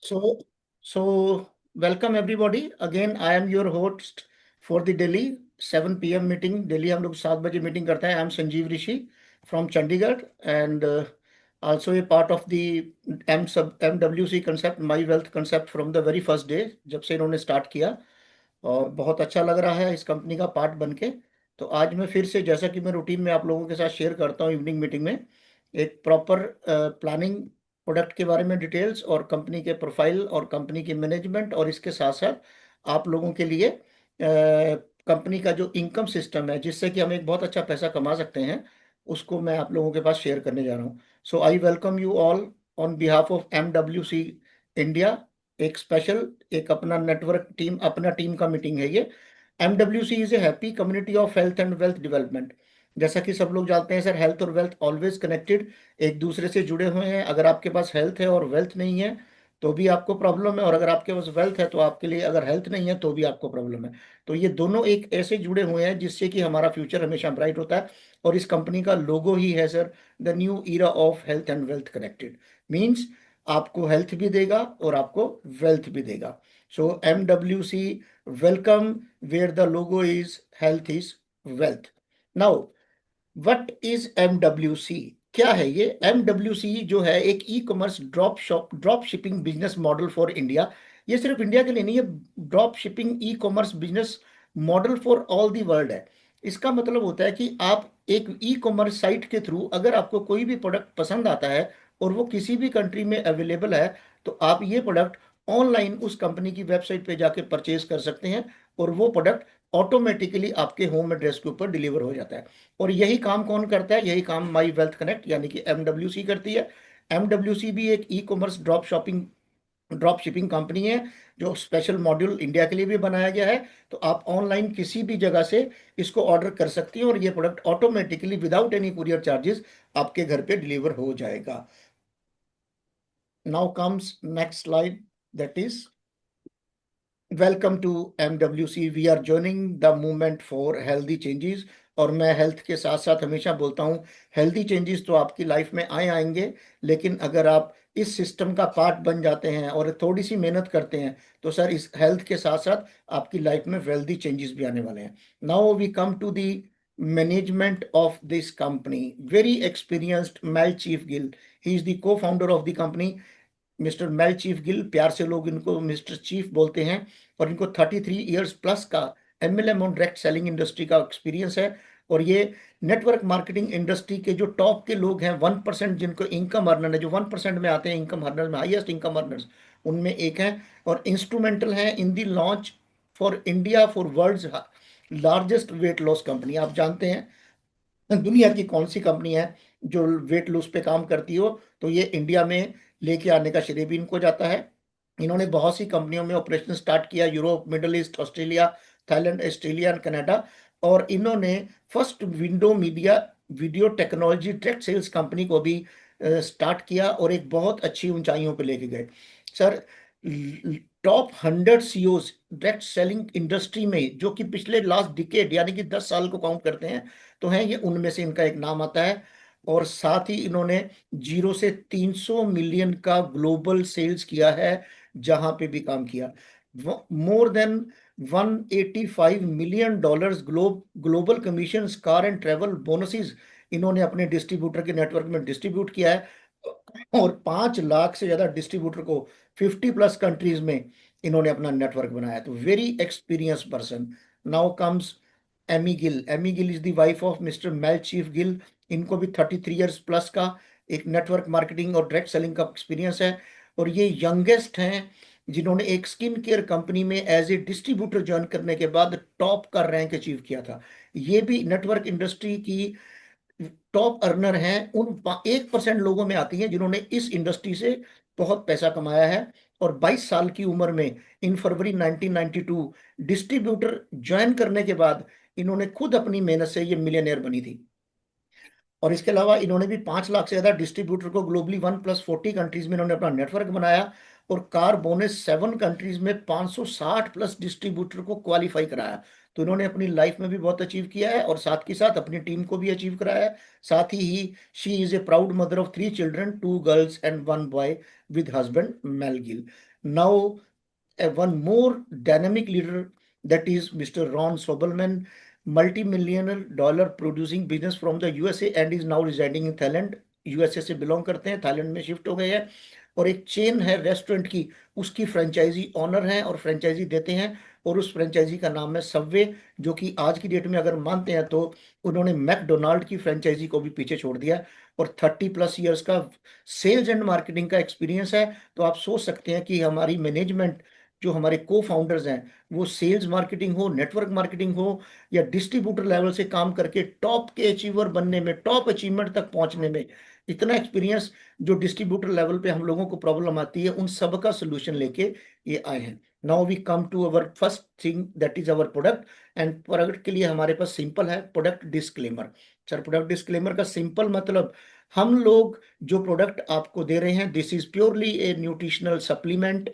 So, so welcome everybody. Again, I am your host for the Delhi 7 p.m. meeting. Delhi हम लोग 7 बजे meeting करता है. I am Sanjeev Rishi from Chandigarh and also a part of the MWC concept, My Wealth concept from the very first day जब से इन्होंने start किया और बहुत अच्छा लग रहा है इस कंपनी का पार्ट बन के। तो आज मैं फिर से जैसा कि मैं रूटीन में आप लोगों के साथ शेयर करता हूँ इवनिंग मीटिंग में एक प्रॉपर प्लानिंग, प्रोडक्ट के बारे में डिटेल्स और कंपनी के प्रोफाइल और कंपनी की मैनेजमेंट और इसके साथ साथ आप लोगों के लिए कंपनी का जो इनकम सिस्टम है जिससे कि हम एक बहुत अच्छा पैसा कमा सकते हैं, उसको मैं आप लोगों के पास शेयर करने जा रहा हूँ। So I welcome you all on behalf of MWC India. एक स्पेशल, एक अपना नेटवर्क टीम, अपना टीम का मीटिंग है ये। MWC is a happy community of health and wealth development. जैसा कि सब लोग जानते हैं सर, हेल्थ और वेल्थ ऑलवेज कनेक्टेड, एक दूसरे से जुड़े हुए हैं। अगर आपके पास हेल्थ है और वेल्थ नहीं है तो भी आपको प्रॉब्लम है, और अगर आपके पास वेल्थ है तो आपके लिए, अगर हेल्थ नहीं है तो भी आपको प्रॉब्लम है। तो ये दोनों एक ऐसे जुड़े हुए हैं जिससे कि हमारा फ्यूचर हमेशा ब्राइट होता है। और इस कंपनी का लोगो ही है sir, the new era of health and wealth connected. Means आपको हेल्थ भी देगा और आपको वेल्थ भी देगा। So MWC welcome, where the logo is health is wealth. Now what is MWC? क्या है ये MWC? जो है एक e commerce drop shipping business model for India. ये सिर्फ इंडिया के लिए नहीं है, drop shipping e commerce business model for all the world है। इसका मतलब होता है कि आप एक ई कॉमर्स साइट के थ्रू अगर आपको कोई भी प्रोडक्ट पसंद आता है और वो किसी भी कंट्री में अवेलेबल है, तो आप ये प्रोडक्ट ऑनलाइन उस कंपनी की वेबसाइट पे जाके परचेज कर सकते हैं और वो प्रोडक्ट ऑटोमेटिकली आपके होम एड्रेस के ऊपर डिलीवर हो जाता है। और यही काम कौन करता है? यही काम माई वेल्थ कनेक्ट यानी कि MWC करती है। MWC भी एक e commerce drop shipping company है जो स्पेशल मॉड्यूल इंडिया के लिए भी बनाया गया है। तो आप ऑनलाइन किसी भी जगह से इसको ऑर्डर कर सकती हैं और ये product automatically without any courier charges आपके घर पे डिलीवर हो जाएगा। Now comes next slide, that is welcome to MWC, we are joining the movement for healthy changes. और मैं हेल्थ के साथ साथ हमेशा बोलता हूँ, हेल्दी चेंजेस तो आपकी लाइफ में आएंगे, लेकिन अगर आप इस सिस्टम का पार्ट बन जाते हैं और थोड़ी सी मेहनत करते हैं तो सर इस हेल्थ के साथ साथ आपकी लाइफ में वेल्दी चेंजेस भी आने वाले हैं। Now we come to the management of this company. Very experienced Mel chief Gill, he is the cofounder of the company. Mister mail chief Gill, प्यार से लोग इनको मिस्टर चीफ बोलते हैं। और इनको 33 ईयर्स प्लस का MLM और डायरेक्ट सेलिंग इंडस्ट्री का एक्सपीरियंस है। और ये नेटवर्क मार्केटिंग इंडस्ट्री के जो टॉप के लोग हैं, 1% जिनको इनकम अर्नर है, जो 1% में आते हैं इनकम अर्नर में, हाईएस्ट इनकम अर्नर्स, उनमें एक हैं। और इंस्ट्रूमेंटल हैं in the launch for India for world's largest weight loss company. आप जानते हैं दुनिया की कौन सी कंपनी है जो वेट लॉस पे काम करती हो, तो ये इंडिया में लेके आने का श्रेय भी इनको जाता है। इन्होंने बहुत सी कंपनियों में ऑपरेशन स्टार्ट किया, Europe, Middle East, Australia, Thailand, Australia and Canada. और इन्होंने first window media video technology direct sales company को भी स्टार्ट किया और एक बहुत अच्छी ऊंचाइयों पे लेके गए। Sir, top 100 CEOs direct selling industry में जो कि पिछले लास्ट डिकेड यानी कि 10 साल को काउंट करते हैं तो हैं ये, उनमें से इनका एक नाम आता है। और साथ ही इन्होंने 0 से 300 मिलियन का ग्लोबल सेल्स किया है जहां पे भी काम किया। More than $185 million global commission, car and travel bonuses इन्होंने अपने डिस्ट्रीब्यूटर के नेटवर्क में डिस्ट्रीब्यूट किया है। और 5 लाख से ज्यादा डिस्ट्रीब्यूटर को 50+ कंट्रीज में इन्होंने अपना नेटवर्क बनाया। तो very experience person. Now comes Amy Gill. Amy Gill is the wife of mister mail chief Gill. इनको भी 33 ईयर्स प्लस का एक नेटवर्क मार्केटिंग और डायरेक्ट सेलिंग का एक्सपीरियंस है। और ये यंगेस्ट हैं जिन्होंने एक स्किन केयर कंपनी में एज ए डिस्ट्रीब्यूटर ज्वाइन करने के बाद टॉप का रैंक अचीव किया था। ये भी नेटवर्क इंडस्ट्री की टॉप अर्नर हैं, उन 1% लोगों में आती हैं जिन्होंने इस इंडस्ट्री से बहुत पैसा कमाया है। और 22 साल की उम्र में इन फरवरी 1992 डिस्ट्रीब्यूटर ज्वाइन करने के बाद इन्होंने खुद अपनी मेहनत से ये मिलियनेयर बनी थी। और इसके अलावा इन्होंने भी 5 लाख से ज्यादा डिस्ट्रीब्यूटर को ग्लोबली 1+40 कंट्रीज में इन्होंने अपना नेटवर्क बनाया। और कार बोनस 7 कंट्रीज में 560+ डिस्ट्रीब्यूटर को क्वालिफाई कराया। तो इन्होंने अपनी लाइफ में भी बहुत अचीव किया है और साथ के साथ अपनी टीम को भी अचीव कराया है। साथ ही she is a proud mother of 3 children, 2 girls and 1 boy, with husband Mel Gill. Now, one more dynamic leader, that is Mr. Ron Sobelman, multi-millionaire dollar producing business from the USA and is now residing in Thailand. USA से belong करते हैं, Thailand में shift हो गए हैं, और एक chain है रेस्टोरेंट की, उसकी फ्रेंचाइजी ऑनर हैं और फ्रेंचाइजी देते हैं, और उस फ्रेंचाइजी का नाम है सबवे, जो कि आज की डेट में अगर मानते हैं तो उन्होंने मैकडोनाल्ड की फ्रेंचाइजी को भी पीछे छोड़ दिया, और 30+ ईयर्स का सेल्स एंड मार्केटिंग का एक्सपीरियंस है। तो आप सोच सकते हैं कि हमारी मैनेजमेंट, जो हमारे को फाउंडर्स हैं, वो सेल्स मार्केटिंग हो, नेटवर्क मार्केटिंग हो, या डिस्ट्रीब्यूटर लेवल से काम करके टॉप के अचीवर बनने में, टॉप अचीवमेंट तक पहुंचने में इतना एक्सपीरियंस, जो डिस्ट्रीब्यूटर लेवल पे हम लोगों को प्रॉब्लम आती है, उन सब का सोल्यूशन लेके ये आए हैं। Now we come to our first thing, that is our product. And product के लिए हमारे पास सिंपल है product disclaimer. Sir, product disclaimer का सिंपल मतलब, हम लोग जो प्रोडक्ट आपको दे रहे हैं, this is purely a nutritional supplement.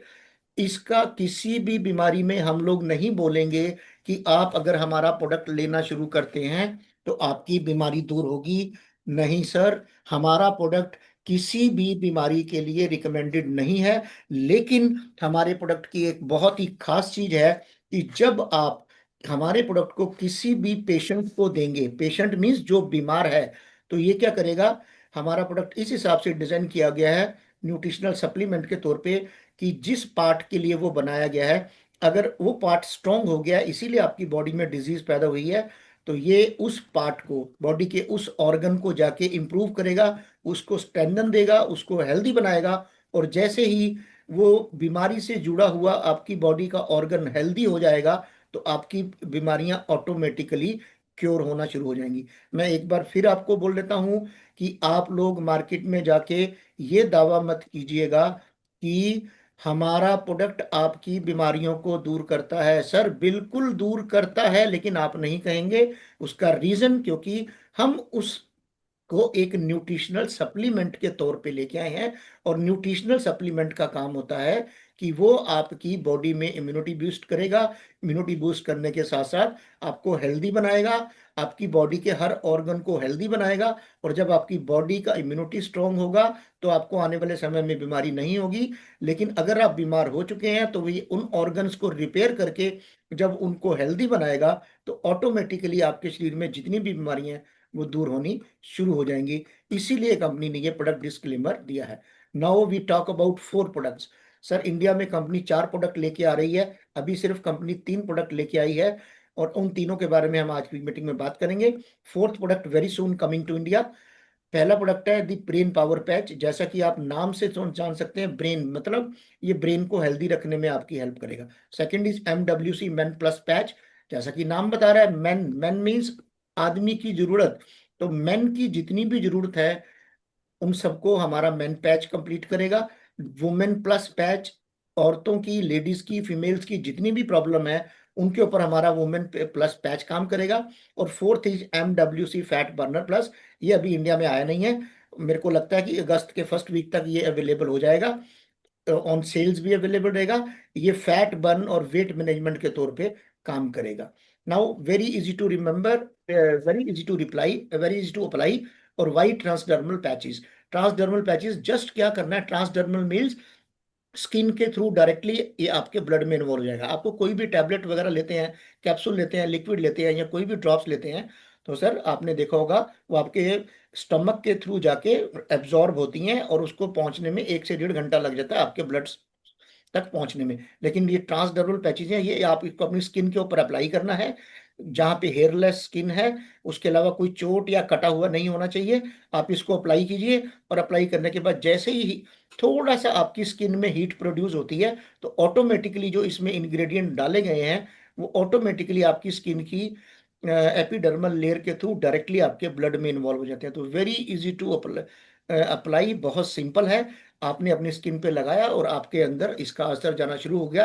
इसका किसी भी बीमारी में हम लोग नहीं बोलेंगे कि आप अगर हमारा प्रोडक्ट लेना शुरू करते हैं तो आपकी बीमारी दूर होगी। नहीं सर, हमारा प्रोडक्ट किसी भी बीमारी के लिए रिकमेंडेड नहीं है। लेकिन हमारे प्रोडक्ट की एक बहुत ही खास चीज है कि जब आप हमारे प्रोडक्ट को किसी भी पेशेंट को देंगे, पेशेंट मीन्स जो बीमार है, तो ये क्या करेगा, हमारा प्रोडक्ट इस हिसाब से डिजाइन किया गया है न्यूट्रिशनल सप्लीमेंट के तौर पे, कि जिस पार्ट के लिए वो बनाया गया है, अगर वो पार्ट स्ट्रांग हो गया, इसीलिए आपकी बॉडी में डिजीज पैदा हुई है, तो ये उस पार्ट को, बॉडी के उस ऑर्गन को जाके इंप्रूव करेगा, उसको स्ट्रेंथन देगा, उसको हेल्दी बनाएगा। और जैसे ही वो बीमारी से जुड़ा हुआ आपकी बॉडी का ऑर्गन हेल्दी हो जाएगा, तो आपकी बीमारियां ऑटोमेटिकली क्योर होना शुरू हो जाएंगी। मैं एक बार फिर आपको बोल देता हूं कि आप लोग मार्केट में जाके ये दावा मत कीजिएगा कि हमारा प्रोडक्ट आपकी बीमारियों को दूर करता है। सर, बिल्कुल दूर करता है, लेकिन आप नहीं कहेंगे। उसका रीजन, क्योंकि हम उस को एक न्यूट्रिशनल सप्लीमेंट के तौर पे लेके आए हैं, और न्यूट्रिशनल सप्लीमेंट का काम होता है कि वो आपकी बॉडी में इम्यूनिटी बूस्ट करेगा। इम्यूनिटी बूस्ट करने के साथ साथ आपको हेल्दी बनाएगा, आपकी बॉडी के हर ऑर्गन को हेल्दी बनाएगा। और जब आपकी बॉडी का इम्यूनिटी स्ट्रांग होगा, तो आपको आने वाले समय में बीमारी नहीं होगी। लेकिन अगर आप बीमार हो चुके हैं, तो वही उन ऑर्गन्स को रिपेयर करके जब उनको हेल्दी बनाएगा, तो ऑटोमेटिकली आपके शरीर में जितनी भी बीमारियां हैं वो दूर होनी शुरू हो जाएंगी। इसीलिए कंपनी ने ये प्रोडक्ट डिस्क्लेमर दिया है। Now we talk about 4 products. Sir, India में कंपनी 4 प्रोडक्ट लेके आ रही है, अभी सिर्फ कंपनी 3 प्रोडक्ट लेके आई है, और उन तीनों के बारे में हम आज की मीटिंग में बात करेंगे। Fourth product very soon coming to India. पहला प्रोडक्ट है दी ब्रेन पावर पैच। जैसा कि आप नाम से जान सकते हैं, ब्रेन मतलब ये ब्रेन को हेल्दी रखने में आपकी हेल्प करेगा। Second is MWC man plus patch. जैसा कि नाम बता रहा है, मैन, मैन मीन्स आदमी की जरूरत, तो मैन की जितनी भी जरूरत है उन सबको हमारा मैन पैच कंप्लीट करेगा। वुमेन प्लस पैच, औरतों की, लेडीज की, फीमेल्स की जितनी भी प्रॉब्लम है उनके ऊपर हमारा वुमेन प्लस पैच काम करेगा। और fourth is MWC fat burner plus. ये अभी इंडिया में आया नहीं है, मेरे को लगता है कि अगस्त के फर्स्ट वीक तक ये अवेलेबल हो जाएगा, ऑन सेल्स भी अवेलेबल रहेगा। ये फैट बर्न और वेट मैनेजमेंट के तौर पे काम करेगा। Now very easy to remember, very easy to reply, very easy to apply. और why transdermal patches. Transdermal patches just क्या करना है, ट्रांसडर्मल मील्स स्किन के थ्रू डायरेक्टली ये आपके ब्लड में इन्वॉल्व हो जाएगा। आपको कोई भी टैबलेट वगैरह लेते हैं, कैप्सूल लेते हैं, लिक्विड लेते हैं, या कोई भी ड्रॉप्स लेते हैं, तो सर आपने देखा होगा वो आपके स्टमक के थ्रू जाके एब्जॉर्ब होती हैं, और उसको पहुंचने में 1 से 1.5 घंटा लग जाता है आपके ब्लड तक पहुंचने में। लेकिन ये ट्रांसडर्मल पैचेज हैं, ये आप इसको अपनी स्किन के ऊपर अप्लाई करना है, जहां पे हेयरलेस स्किन है, उसके अलावा कोई चोट या कटा हुआ नहीं होना चाहिए। आप इसको अप्लाई कीजिए, और अप्लाई करने के बाद जैसे ही थोड़ा सा आपकी स्किन में हीट प्रोड्यूस होती है, तो ऑटोमेटिकली जो इसमें इंग्रेडिएंट डाले गए हैं वो ऑटोमेटिकली आपकी स्किन की एपिडर्मल लेयर के थ्रू डायरेक्टली आपके ब्लड में इन्वॉल्व हो जाते हैं। तो वेरी इजी टू अप्लाई, बहुत सिंपल है। आपने अपनी स्किन पे लगाया और आपके अंदर इसका असर जाना शुरू हो गया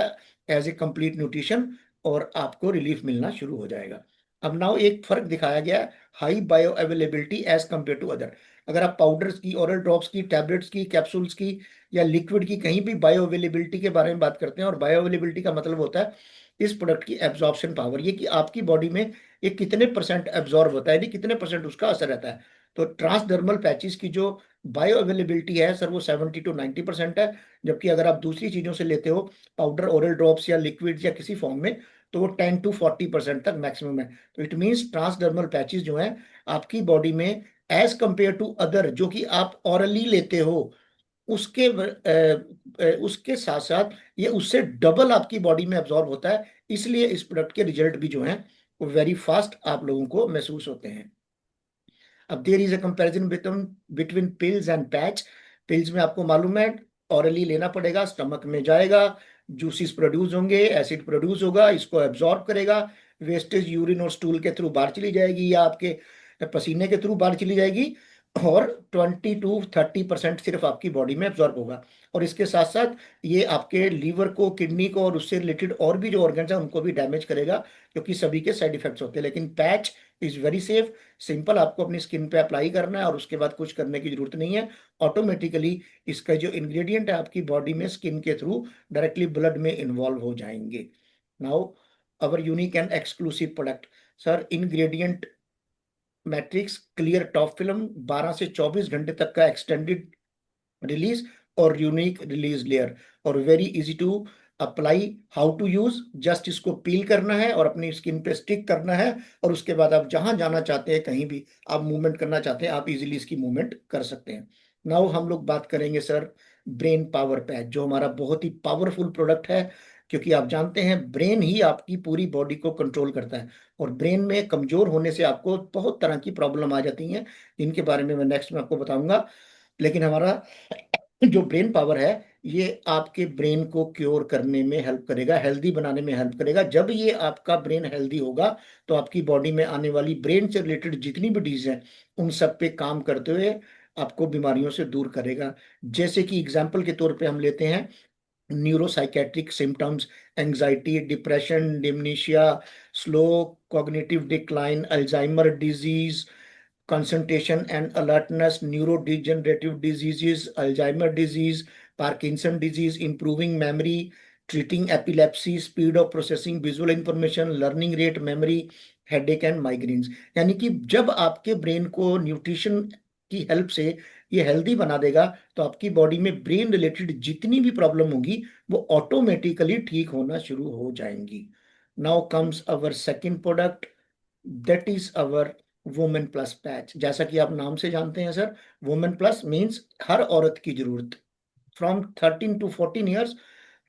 एज ए कंप्लीट न्यूट्रिशन, और आपको रिलीफ मिलना शुरू हो जाएगा। अब नाउ एक फर्क दिखाया गया है, high bio availability as compare to other. अगर आप पाउडर्स की, ऑरल ड्रॉप्स की, टैबलेट्स की, कैप्सूल्स की, या लिक्विड की कहीं भी बायो अवेलेबिलिटी के बारे में बात करते हैं, और बायो अवेलेबिलिटी का मतलब होता है इस प्रोडक्ट की एब्जॉर्प्शन पावर, ये कि आपकी बॉडी में ये कितने परसेंट एब्जॉर्ब होता है, यानी कितने परसेंट उसका असर रहता है। तो ट्रांसडर्मल पैचेस की जो बायो अवेलेबिलिटी है सर वो 70 to 90% है, जबकि अगर आप दूसरी चीजों से लेते हो, पाउडर, ओरल ड्रॉप्स या लिक्विड या किसी फॉर्म में, तो वो 10 to 40% तक मैक्सिमम है। तो इट मीन्स ट्रांसडर्मल पैचेस जो है आपकी बॉडी में, एज कंपेयर टू अदर जो कि आप ऑरली लेते हो, उसके साथ साथ ये उससे डबल आपकी बॉडी में एब्जॉर्ब होता है। इसलिए इस प्रोडक्ट के रिजल्ट भी जो हैं वो वेरी फास्ट आप लोगों को महसूस होते हैं। अब there is a comparison between pills and patch. Pills में आपको मालूम है ऑरली लेना पड़ेगा, स्टमक में जाएगा, जूसिस प्रोड्यूस होंगे, एसिड प्रोड्यूस होगा, इसको एब्जॉर्ब करेगा, वेस्टेज यूरिन और स्टूल के थ्रू बाहर चली जाएगी या आपके पसीने के थ्रू बाहर चली जाएगी, और 20 to 30% सिर्फ आपकी बॉडी में एब्जॉर्ब होगा। और इसके साथ साथ ये आपके लीवर को, किडनी को और उससे रिलेटेड और भी जो ऑर्गन्स हैं उनको भी डैमेज करेगा, क्योंकि सभी के साइड इफेक्ट्स होते हैं। लेकिन patch is very safe, simple, आपको अपनी स्किन पे अप्लाई करना है और उसके बाद कुछ करने की जरूरत नहीं है। ऑटोमेटिकली इसका जो इंग्रेडिएंट है आपकी बॉडी में स्किन के थ्रू डायरेक्टली ब्लड में इन्वॉल्व हो जाएंगे। Now our unique and exclusive product sir, ingredient matrix clear top film, 12 से 24 घंटे तक का एक्सटेंडेड रिलीज और यूनिक रिलीज लेयर, और very easy to apply. How to use, just इसको पील करना है और अपनी स्किन पे स्टिक करना है, और उसके बाद आप जहां जाना चाहते हैं, कहीं भी आप मूवमेंट करना चाहते हैं, आप इजीली इसकी मूवमेंट कर सकते हैं। नाउ हम लोग बात करेंगे सर ब्रेन पावर पैच, जो हमारा बहुत ही पावरफुल प्रोडक्ट है, क्योंकि आप जानते हैं ब्रेन ही आपकी पूरी बॉडी को कंट्रोल करता है, और ब्रेन में कमजोर होने से आपको बहुत तरह की प्रॉब्लम आ जाती हैं, जिनके बारे में मैं नेक्स्ट में आपको बताऊंगा। लेकिन हमारा जो ब्रेन पावर है ये आपके ब्रेन को क्योर करने में हेल्प करेगा, हेल्दी बनाने में हेल्प करेगा। जब ये आपका ब्रेन हेल्दी होगा तो आपकी बॉडी में आने वाली ब्रेन से रिलेटेड जितनी भी डिजीज हैं उन सब पे काम करते हुए आपको बीमारियों से दूर करेगा। जैसे कि एग्जाम्पल के तौर पे हम लेते हैं neuropsychiatric symptoms, anxiety, depression, dementia, slow cognitive decline, Alzheimer disease, concentration and alertness, neurodegenerative diseases, Alzheimer disease, Parkinson disease, improving memory, treating epilepsy, speed of processing visual information, learning rate, memory, headache and migraines। यानी कि जब आपके brain को nutrition की help से ये healthy बना देगा तो आपकी बॉडी में ब्रेन रिलेटेड जितनी भी प्रॉब्लम होगी वो ऑटोमेटिकली ठीक होना शुरू हो जाएंगी। Now comes our second product, that is our women plus patch. जैसा कि आप नाम से जानते हैं सर, वुमेन प्लस मींस हर औरत की जरूरत, from 13 to 14 years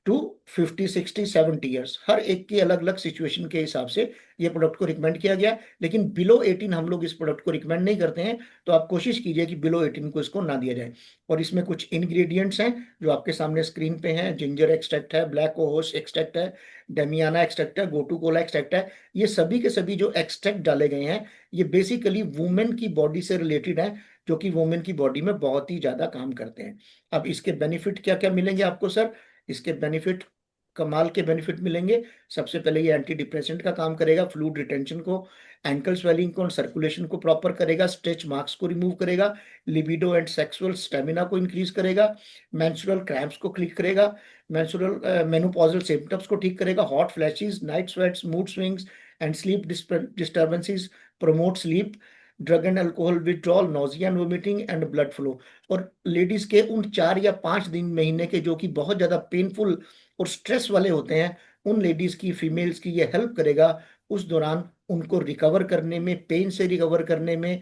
to 50 60 70 years, हर एक की अलग अलग सिचुएशन के हिसाब से ये प्रोडक्ट को रिकमेंड किया गया है। लेकिन बिलो 18 हम लोग इस प्रोडक्ट को रिकमेंड नहीं करते हैं, तो आप कोशिश कीजिए कि बिलो 18 को इसको ना दिया जाए। और इसमें कुछ इंग्रेडिएंट्स हैं जो आपके सामने स्क्रीन पे हैं। जिंजर एक्सट्रैक्ट है, ब्लैक ओहोस एक्सट्रैक्ट है, डेमियाना एक्सट्रैक्ट है, गोटू कोला एक्सट्रैक्ट है। ये सभी के सभी जो एक्सट्रैक्ट डाले गए हैं ये बेसिकली वुमेन की बॉडी से रिलेटेड है, जो कि वुमेन की बॉडी में बहुत ही ज्यादा काम करते हैं। अब इसके बेनिफिट क्या क्या मिलेंगे आपको सर, इसके बेनिफिट, कमाल के बेनिफिट मिलेंगे। सबसे पहले ये एंटी डिप्रेसेंट का काम करेगा, फ्लूइड रिटेंशन को, एंकल स्वेलिंग को और सर्कुलेशन को प्रॉपर करेगा, स्ट्रेच मार्क्स को रिमूव करेगा, लिबिडो एंड सेक्सुअल स्टेमिना को इंक्रीज करेगा, मेंस्ट्रुअल क्रैम्प्स को क्लिक करेगा, मेंस्ट्रुअल मेनोपॉजल सिम्टम्स को ठीक करेगा, hot flashes, night sweats, mood swings and sleep disturbances, promote sleep, drug and alcohol withdrawal, nausea and vomiting and blood flow. और ladies के उन 4 या 5 दिन महीने के जो कि बहुत ज्यादा पेनफुल और स्ट्रेस वाले होते हैं, उन लेडीज की, फीमेल्स की ये हेल्प करेगा उस दौरान उनको रिकवर करने में, पेन से रिकवर करने में,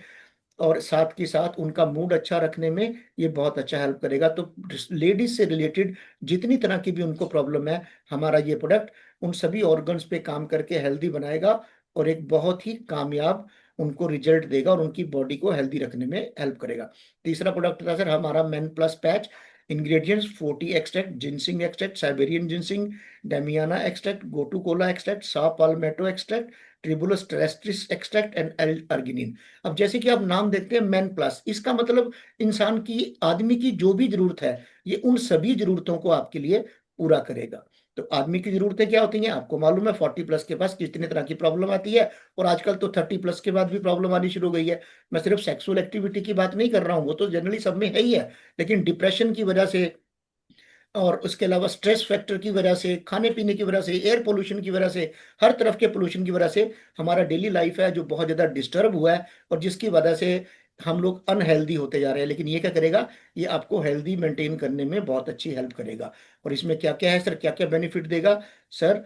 और साथ के साथ उनका मूड अच्छा रखने में ये बहुत अच्छा हेल्प करेगा। तो लेडीज से रिलेटेड जितनी तरह की भी उनको प्रॉब्लम है, हमारा ये प्रोडक्ट उन सभी ऑर्गन्स पे काम करके हेल्दी बनाएगा और एक बहुत ही कामयाब उनको रिजल्ट देगा और उनकी बॉडी को हेल्दी रखने में हेल्प करेगा। तीसरा प्रोडक्ट था सर हमारा men plus patch. Ingredients 40 extract, ginseng extract, Siberian ginseng, damiana extract, gotu kola extract, saw palmetto extract, tribulus terrestris extract and L arginine. अब जैसे कि आप नाम देखते हैं मेन प्लस, इसका मतलब इंसान की, आदमी की जो भी जरूरत है ये उन सभी जरूरतों को आपके लिए पूरा करेगा। तो आदमी की जरूरतें क्या होती हैं आपको मालूम है, 40+ के पास कितने तरह की प्रॉब्लम आती है, और आजकल तो 30+ के बाद भी प्रॉब्लम आनी शुरू हो गई है। मैं सिर्फ सेक्सुअल एक्टिविटी की बात नहीं कर रहा हूँ, वो तो जनरली सब में है ही है, लेकिन डिप्रेशन की वजह से और उसके अलावा स्ट्रेस फैक्टर की वजह से, खाने पीने की वजह से, एयर पोल्यूशन की वजह से, हर तरफ के पोल्यूशन की वजह से हमारा डेली लाइफ है जो बहुत ज़्यादा डिस्टर्ब हुआ है, और जिसकी वजह से हम लोग अनहेल्दी होते जा रहे हैं, लेकिन ये क्या करेगा, ये आपको हेल्दी मेंटेन करने में बहुत अच्छी हेल्प करेगा। और इसमें क्या क्या है सर, क्या क्या बेनिफिट देगा सर?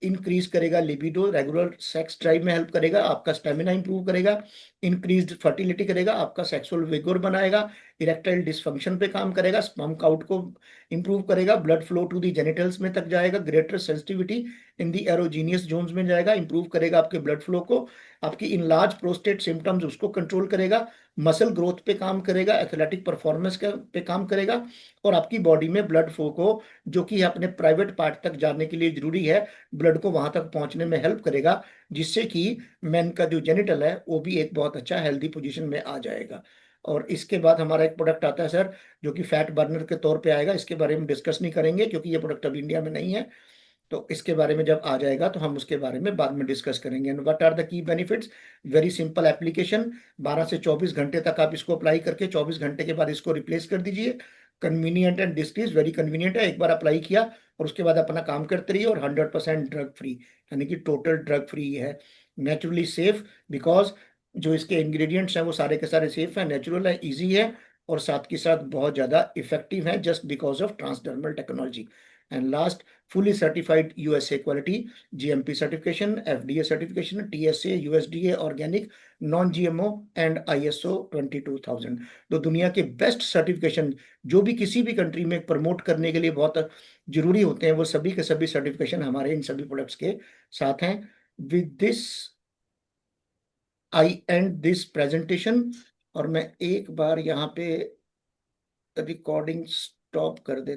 इंक्रीज करेगा लिबिडो, रेगुलर सेक्स ड्राइव में हेल्प करेगा, आपका स्टेमिना इंप्रूव करेगा, इंक्रीज्ड फर्टिलिटी करेगा, आपका सेक्सुअल विगोर बनाएगा, इरेक्टाइल डिसफंक्शन पे काम करेगा, स्पर्म काउंट को इंप्रूव करेगा, blood flow to the genitals में तक जाएगा, greater sensitivity in the erogenous zones में जाएगा, इंप्रूव करेगा आपके ब्लड फ्लो को, आपकी इनलार्ज प्रोस्टेट सिम्टम्स उसको कंट्रोल करेगा, मसल ग्रोथ पे काम करेगा, एथलेटिक परफॉर्मेंस पे काम करेगा, और आपकी बॉडी में ब्लड फ्लो को, जो कि अपने प्राइवेट पार्ट तक जाने के लिए जरूरी है, ब्लड को वहां तक पहुंचने में हेल्प करेगा, जिससे कि मैन का जो जेनिटल है वो भी एक बहुत अच्छा हेल्दी पोजीशन में आ जाएगा। और इसके बाद हमारा एक प्रोडक्ट आता है सर, जो कि फैट बर्नर के तौर पे आएगा, इसके बारे में डिस्कस नहीं करेंगे क्योंकि ये प्रोडक्ट अभी इंडिया में नहीं है। तो इसके बारे में जब आ जाएगा तो हम उसके बारे में बाद में डिस्कस करेंगे। And what are the key benefits? Very simple application, 12 से 24 घंटे तक आप इसको अप्लाई करके 24 घंटे के बाद इसको रिप्लेस कर दीजिए। Convenient and decrease, very convenient है, एक बार अप्लाई किया और उसके बाद अपना काम करते रहिए। और 100% ड्रग फ्री, यानी कि टोटल ड्रग फ्री है। नेचुरली सेफ, बिकॉज जो इसके इंग्रेडिएंट्स हैं वो सारे के सारे सेफ हैं, नेचुरल है, इजी है, और साथ के साथ बहुत ज़्यादा इफेक्टिव है, just because of transdermal technology. And last, fully certified USA quality, GMP certification, FDA certification, TSA, USDA organic, non GMO and ISO 22000। तो दुनिया के बेस्ट सर्टिफिकेशन जो भी किसी भी कंट्री में प्रमोट करने के लिए बहुत जरूरी होते हैं, वो सभी के सभी सर्टिफिकेशन हमारे इन सभी प्रोडक्ट्स के साथ हैं। With this I and this presentation, और मैं एक बार यहाँ पे रिकॉर्डिंग स्टॉप कर देता